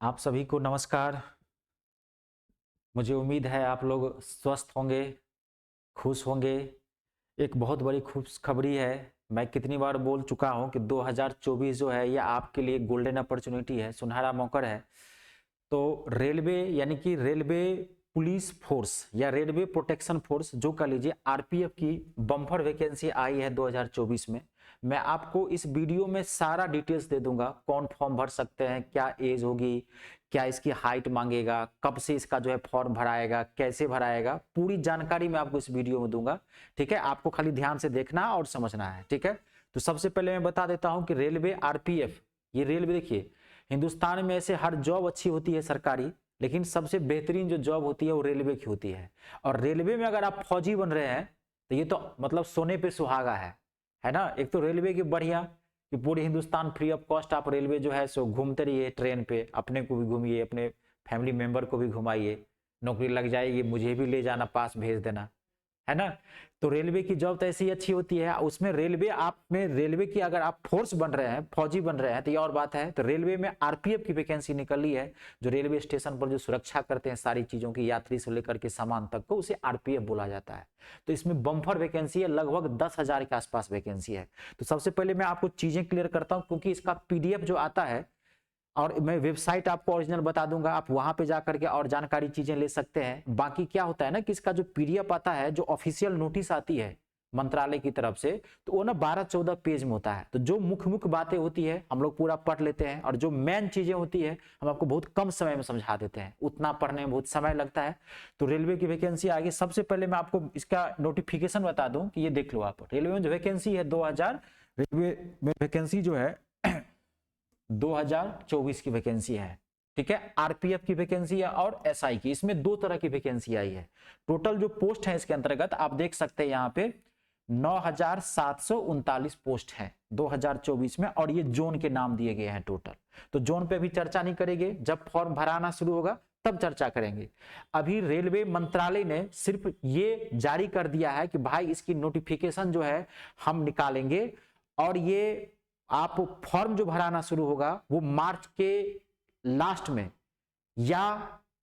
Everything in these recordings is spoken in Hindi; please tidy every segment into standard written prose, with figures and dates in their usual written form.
आप सभी को नमस्कार। मुझे उम्मीद है आप लोग स्वस्थ होंगे, खुश होंगे। एक बहुत बड़ी खुशखबरी है। मैं कितनी बार बोल चुका हूं कि 2024 जो है ये आपके लिए गोल्डन अपॉर्चुनिटी है, सुनहरा मौका है। तो रेलवे यानी कि रेलवे पुलिस फोर्स या रेलवे प्रोटेक्शन फोर्स जो कह लीजिए आरपीएफ की बम्पर वैकेंसी आई है 2024 में। मैं आपको इस वीडियो में सारा डिटेल्स दे दूंगा, कौन फॉर्म भर सकते हैं, क्या एज होगी, क्या इसकी हाइट मांगेगा, कब से इसका जो है फॉर्म भराएगा, कैसे भराएगा, पूरी जानकारी मैं आपको इस वीडियो में दूंगा। ठीक है, आपको खाली ध्यान से देखना और समझना है। ठीक है, तो सबसे पहले मैं बता देता हूं कि रेलवे आरपीएफ, ये रेलवे देखिए, हिंदुस्तान में ऐसे हर जॉब अच्छी होती है सरकारी, लेकिन सबसे बेहतरीन जो जॉब होती है वो रेलवे की होती है। और रेलवे में अगर आप फौजी बन रहे हैं तो ये तो मतलब सोने पे सुहागा है ना। एक तो रेलवे की बढ़िया कि पूरे हिंदुस्तान फ्री ऑफ कॉस्ट आप रेलवे जो है सो घूमते रहिए ट्रेन पे, अपने को भी घूमिए, अपने फैमिली मेंबर को भी घुमाइए, नौकरी लग जाएगी मुझे भी ले जाना, पास भेज देना, है ना। तो रेलवे की जॉब तो ऐसी अच्छी होती है। उसमें रेलवे आप में रेलवे की अगर आप फोर्स बन रहे हैं, फौजी बन रहे हैं तो ये और बात है। तो रेलवे में आरपीएफ की वैकेंसी निकली है, जो रेलवे स्टेशन पर जो सुरक्षा करते हैं सारी चीजों की, यात्री से लेकर के सामान तक को, उसे आरपीएफ बोला जाता है। तो इसमें बम्पर वैकेंसी है, लगभग 10,000 के आसपास वैकेंसी है। तो सबसे पहले मैं आपको चीजें क्लियर करता हूं, क्योंकि इसका पीडीएफ जो आता है, और मैं वेबसाइट आपको ओरिजिनल बता दूंगा, आप वहां पे जाकर के और जानकारी चीजें ले सकते हैं। बाकी क्या होता है ना कि इसका जो पीडीएफ आता है, जो ऑफिशियल नोटिस आती है मंत्रालय की तरफ से, तो वो ना 12-14 पेज में होता है। तो जो मुख्य मुख्य बातें होती है हम लोग पूरा पढ़ लेते हैं, और जो मेन चीजें होती है हम आपको बहुत कम समय में समझा देते हैं, उतना पढ़ने में बहुत समय लगता है। तो रेलवे की वैकेंसी आगे, सबसे पहले मैं आपको इसका नोटिफिकेशन बता दूं कि ये देख लो आप, रेलवे में जो वैकेंसी है 2000, रेलवे में वैकेंसी जो है 2024 की वैकेंसी है। ठीक है, आरपीएफ की वैकेंसी है और एसआई की, इसमें दो तरह की वैकेंसी आई है। टोटल जो पोस्ट है इसके अंतर्गत आप देख सकते हैं यहाँ पे 9,739 पोस्ट है 2024 में, और ये जोन के नाम दिए गए हैं टोटल। तो जोन पे भी चर्चा नहीं करेंगे, जब फॉर्म भराना शुरू होगा तब चर्चा करेंगे। अभी रेलवे मंत्रालय ने सिर्फ ये जारी कर दिया है कि भाई इसकी नोटिफिकेशन जो है हम निकालेंगे, और ये आप फॉर्म जो भराना शुरू होगा वो मार्च के लास्ट में या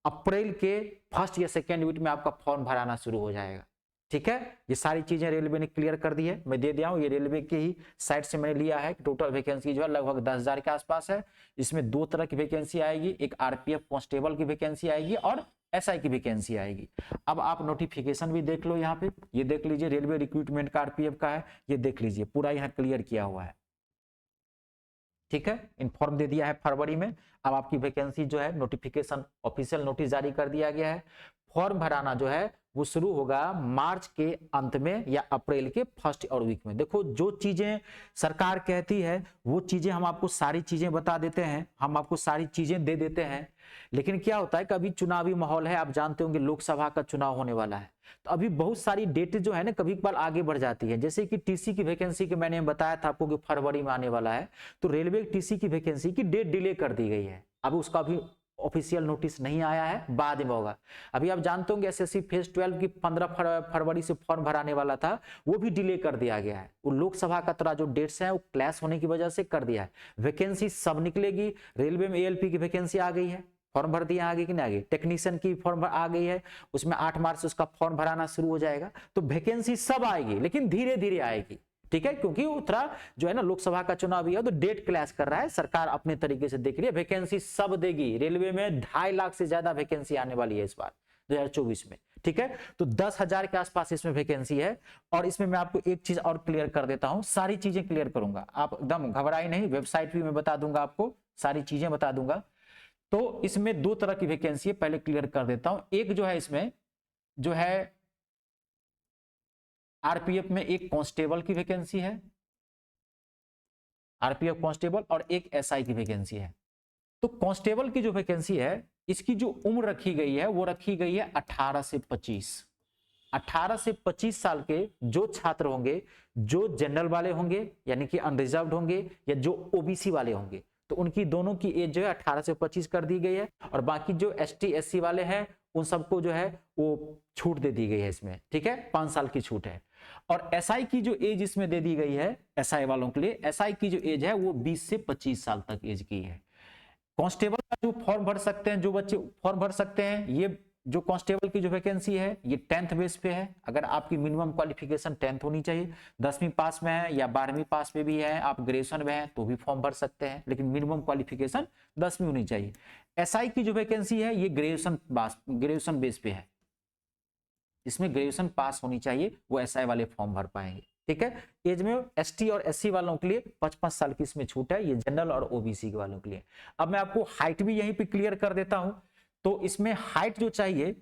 अप्रैल के फर्स्ट या सेकेंड वीक में आपका फॉर्म भराना शुरू हो जाएगा। ठीक है, ये सारी चीजें रेलवे ने क्लियर कर दी है, मैं दे दिया हूं, ये रेलवे के ही साइट से मैंने लिया है। टोटल वैकेंसी जो है लगभग 10,000 के आसपास है। इसमें दो तरह की वैकेंसी आएगी, एक आरपीएफ कांस्टेबल की वैकेंसी आएगी और एसआई की वैकेंसी आएगी। अब आप नोटिफिकेशन भी देख लो, यहाँ पे ये देख लीजिए, रेलवे रिक्रूटमेंट का आरपीएफ का है, ये देख लीजिए पूरा यहाँ क्लियर किया हुआ है। ठीक है, इन्फॉर्म दे दिया है फरवरी में। अब आपकी वैकेंसी जो है नोटिफिकेशन ऑफिशियल नोटिस जारी कर दिया गया है। फॉर्म भराना जो है वो शुरू होगा मार्च के अंत में या अप्रैल के फर्स्ट और वीक में। देखो, जो चीजें सरकार कहती है वो चीजें हम आपको सारी चीजें बता देते हैं, हम आपको सारी चीजें दे देते हैं। लेकिन क्या होता है, कभी चुनावी माहौल है, आप जानते होंगे लोकसभा का चुनाव होने वाला है, तो अभी बहुत सारी डेट जो है ना कभी कभार आगे बढ़ जाती है। जैसे कि टीसी की वैकेंसी के मैंने बताया था आपको कि फरवरी में आने वाला है, तो रेलवे टीसी की वैकेंसी की डेट डिले कर दी गई है। अब उसका भी ऑफिशियल नोटिस नहीं आया है, बाद में होगा। अभी आप जानते होंगे एसएससी फेज 12 की 15 फरवरी से फॉर्म भराने वाला था, वो भी डिले कर दिया गया है। वो लोकसभा का तरह जो डेट्स हैं वो क्लैश होने की वजह से कर दिया है। वैकेंसी सब निकलेगी। रेलवे में एएलपी की वैकेंसी आ गई है, फॉर्म भर दिया, आगे कि नहीं आगे, टेक्नीशियन की फॉर्म आ गई है, उसमें 8 मार्च से उसका फॉर्म भराना शुरू हो जाएगा। तो वैकेंसी सब आएगी, लेकिन धीरे धीरे आएगी। ठीक है, क्योंकि उत्तरा जो है ना लोकसभा का चुनाव भी है, तो डेट क्लैश कर रहा है, सरकार अपने तरीके से देख रही है। वैकेंसी सब देगी। रेलवे में 2.5 लाख से ज्यादा वैकेंसी आने वाली है इस बार 2024 में। ठीक है, तो 10,000 के आसपास इसमें वैकेंसी है। और इसमें मैं आपको एक चीज और क्लियर कर देता हूं, सारी चीजें क्लियर करूंगा, आप एकदम घबराए नहीं, वेबसाइट भी मैं बता दूंगा आपको, सारी चीजें बता दूंगा। तो इसमें दो तरह की वैकेंसी है, पहले क्लियर कर देता हूं। एक जो है इसमें जो है आरपीएफ में एक कांस्टेबल की वैकेंसी है, आरपीएफ कांस्टेबल, और एक एसआई की वैकेंसी है। तो कांस्टेबल की जो वैकेंसी है, इसकी जो उम्र रखी गई है वो रखी गई है 18 से 25। 18 से 25 साल के जो छात्र होंगे, जो जनरल वाले होंगे यानी कि अनरिजर्व्ड होंगे, या जो ओबीसी वाले होंगे, तो उनकी दोनों की एज जो है 18 से 25 कर दी गई है। और बाकी जो एसटी एससी वाले हैं उन सबको जो है वो छूट दे दी गई है इसमें। ठीक है, 5 साल की छूट है। और एसआई की जो एज इसमें दे दी गई है, एसआई वालों के लिए एसआई की जो एज है वो 20 से 25 साल तक एज की है। कांस्टेबल का जो फॉर्म भर सकते हैं, जो बच्चे फॉर्म भर सकते हैं, ये जो कांस्टेबल की जो वैकेंसी है ये 10th बेस पे है। अगर आपकी मिनिमम क्वालिफिकेशन 10th होनी चाहिए, 10वीं पास में है या 12वीं पास में भी है, आप ग्रेजुएशन में हैं तो भी फॉर्म भर सकते हैं, लेकिन मिनिमम क्वालिफिकेशन 10वीं होनी चाहिए। एसआई की जो वैकेंसी है ये ग्रेजुएशन बेस पे है, इसमें ग्रेजुएशन पास होनी चाहिए, वो एसआई वाले फॉर्म भर पाएंगे। ठीक है, एज में एसटी और एससी वालों के लिए 5-5 साल की इसमें छूट है, ये जनरल और ओबीसी के वालों के लिए। अब मैं आपको हाइट भी यहीं पे क्लियर कर देता हूं। तो इसमें हाइट जो चाहिए,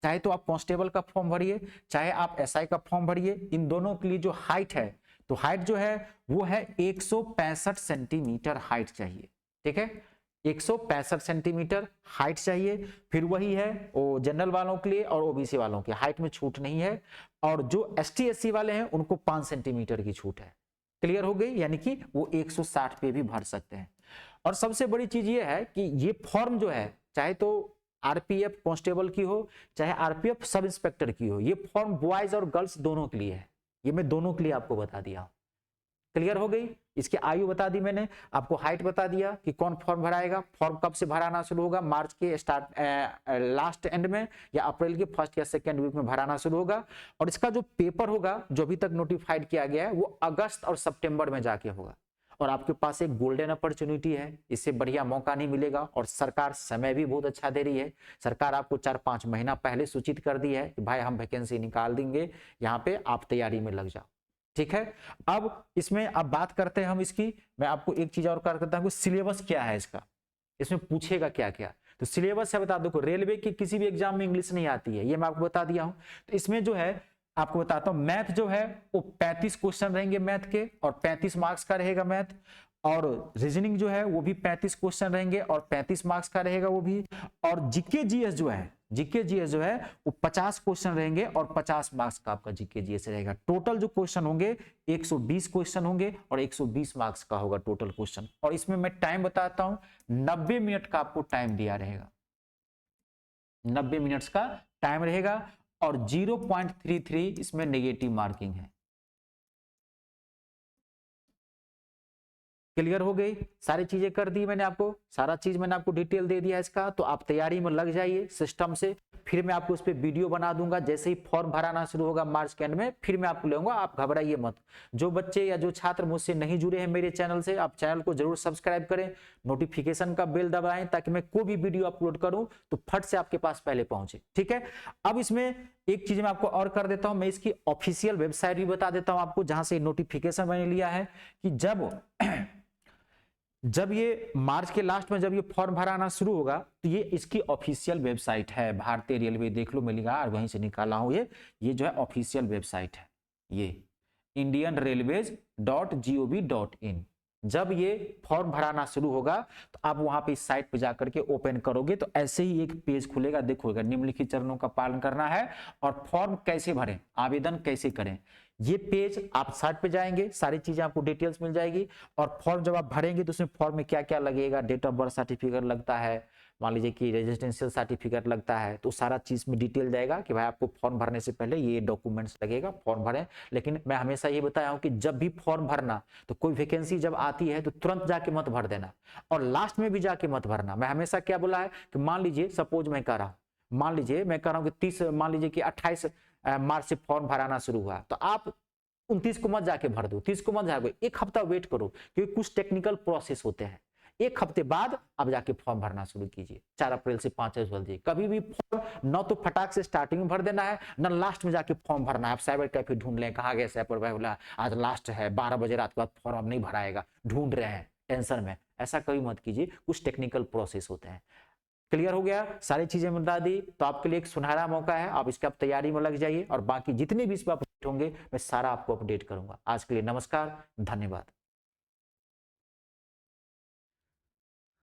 चाहे तो आप कांस्टेबल का फॉर्म भरिए, चाहे आप एसआई का फॉर्म भरिए, इन दोनों के लिए जो हाइट है, तो हाइट जो है वो है 165 सेंटीमीटर हाइट चाहिए। ठीक है, 165 सेंटीमीटर हाइट चाहिए। फिर वही है वो जनरल वालों के लिए और ओबीसी वालों के हाइट में छूट नहीं है, और जो एसटी एससी वाले हैं उनको 5 सेंटीमीटर की छूट है। क्लियर हो गई, यानी कि वो 160 पे भी भर सकते हैं। और सबसे बड़ी चीज ये है कि ये फॉर्म जो है, चाहे तो आरपीएफ कांस्टेबल की हो, चाहे आरपीएफ सब इंस्पेक्टर की हो, ये फॉर्म बॉयज और गर्ल्स दोनों के लिए है। ये मैं दोनों के लिए आपको बता दिया हूं। क्लियर हो गई, इसकी आयु बता दी मैंने, आपको हाइट बता दिया कि कौन फॉर्म भराएगा, फॉर्म कब से भराना शुरू होगा, मार्च के लास्ट एंड में या अप्रैल के फर्स्ट या सेकेंड वीक में भराना शुरू होगा। और इसका जो पेपर होगा, जो अभी तक नोटिफाइड किया गया है, वो अगस्त और सितंबर में जाके होगा। और आपके पास एक गोल्डन अपॉर्चुनिटी है, इससे बढ़िया मौका नहीं मिलेगा। और सरकार समय भी बहुत अच्छा दे रही है, सरकार आपको 4-5 महीना पहले सूचित कर दी है कि भाई हम वैकेंसी निकाल देंगे, यहाँ पे आप तैयारी में लग जाओ। ठीक है, अब इसमें अब बात करते हैं हम इसकी। मैं आपको एक चीज और कर देता हूँ, सिलेबस क्या है इसका, इसमें पूछेगा क्या क्या। तो सिलेबस है बता दो, रेलवे की किसी भी एग्जाम में इंग्लिश नहीं आती है, ये मैं आपको बता दिया हूं। तो इसमें जो है आपको बताता हूं, मैथ जो है वो 35 क्वेश्चन रहेंगे मैथ के, और 35 मार्क्स का रहेगा मैथ। और रीजनिंग जो है वो भी 35 क्वेश्चन रहेंगे और 35 मार्क्स का रहेगा वो भी। और जीके जीएस जो है, जीके जीएस जो है वो 50 क्वेश्चन रहेंगे और 50 मार्क्स का आपका जीके जीएस रहेगा। टोटल जो क्वेश्चन होंगे 120 क्वेश्चन होंगे और 120 मार्क्स का होगा टोटल क्वेश्चन। और इसमें मैं टाइम बताता हूं, 90 मिनट का आपको टाइम दिया रहेगा, 90 मिनट्स का टाइम रहेगा। और 0.33 इसमें नेगेटिव मार्किंग है। क्लियर हो गई, सारी चीजें कर दी मैंने आपको, सारा चीज मैंने आपको डिटेल दे दिया इसका। तो आप तैयारी में लग जाइए सिस्टम से, फिर मैं आपको उस पर वीडियो बना दूंगा। जैसे ही फॉर्म भराना शुरू होगा मार्च के एंड में, फिर मैं आपको लूंगा, आप घबराइए मत। जो बच्चे या जो छात्र मुझसे नहीं जुड़े हैं मेरे चैनल से, आप चैनल को जरूर सब्सक्राइब करें, नोटिफिकेशन का बेल दबाएं, ताकि मैं कोई भी वीडियो अपलोड करूं तो फट से आपके पास पहले पहुंचे। ठीक है, अब इसमें एक चीज मैं आपको और कर देता हूं, मैं इसकी ऑफिशियल वेबसाइट भी बता देता हूं आपको, जहां से नोटिफिकेशन मैंने लिया है कि जब ये मार्च के लास्ट में जब ये फॉर्म भराना शुरू होगा, तो ये इसकी ऑफिशियल वेबसाइट है, भारतीय रेलवे, देख लो मिलेगा, और वहीं से निकाला हूं। ये जो है ऑफिशियल वेबसाइट है, ये indianrailways.gov.in। जब ये फॉर्म भराना शुरू होगा तो आप वहां पे इस साइट पे जाकर के ओपन करोगे तो ऐसे ही एक पेज खुलेगा, देखोगे निम्नलिखित चरणों का पालन करना है और फॉर्म कैसे भरें, आवेदन कैसे करें। ये पेज आप साइट पे जाएंगे, सारी चीजें आपको डिटेल्स मिल जाएगी। और फॉर्म जब आप भरेंगे तो उसमें फॉर्म में क्या क्या लगेगा, डेट ऑफ बर्थ सर्टिफिकेट लगता है, मान लीजिए कि रेजिडेंशियल सर्टिफिकेट लगता है, तो सारा चीज में डिटेल जाएगा कि भाई आपको फॉर्म भरने से पहले ये डॉक्यूमेंट्स लगेगा, फॉर्म भरें। लेकिन मैं हमेशा ये बताया हूं कि जब भी फॉर्म भरना, तो कोई वैकेंसी जब आती है तो तुरंत जाके मत भर देना, और लास्ट में भी जाके मत भरना। मैं हमेशा क्या बोला है कि मान लीजिए सपोज मैं कह रहा हूं, मान लीजिए मैं कह रहा हूं कि 30, मान लीजिए कि 28 मार्च से फॉर्म भराना शुरू हुआ, तो आप 29 को मत जाके भर दो, 30 को मत जाके, एक हफ्ता वेट करो, क्योंकि कुछ टेक्निकल प्रोसेस होते हैं। एक हफ्ते बाद आप जाके फॉर्म भरना शुरू कीजिए, 4 अप्रैल से 5 अप्रैल। कभी भी फॉर्म न तो फटाक से स्टार्टिंग में भर देना है, न लास्ट में जाके फॉर्म भरना है। आप साइबर कैफे ढूंढ लें, कहाँ गए साइबर भाई, बोला आज लास्ट है 12 बजे रात के बाद फॉर्म नहीं भराएगा, ढूंढ रहे हैं टेंशन में, ऐसा कभी मत कीजिए, कुछ टेक्निकल प्रोसेस होते हैं। क्लियर हो गया, सारी चीजें बता दी, तो आपके लिए एक सुनहरा मौका है, आप इसके आप तैयारी में लग जाइए। और बाकी जितने भी इस पर अपडेट होंगे मैं सारा आपको अपडेट करूंगा। आज के लिए नमस्कार, धन्यवाद।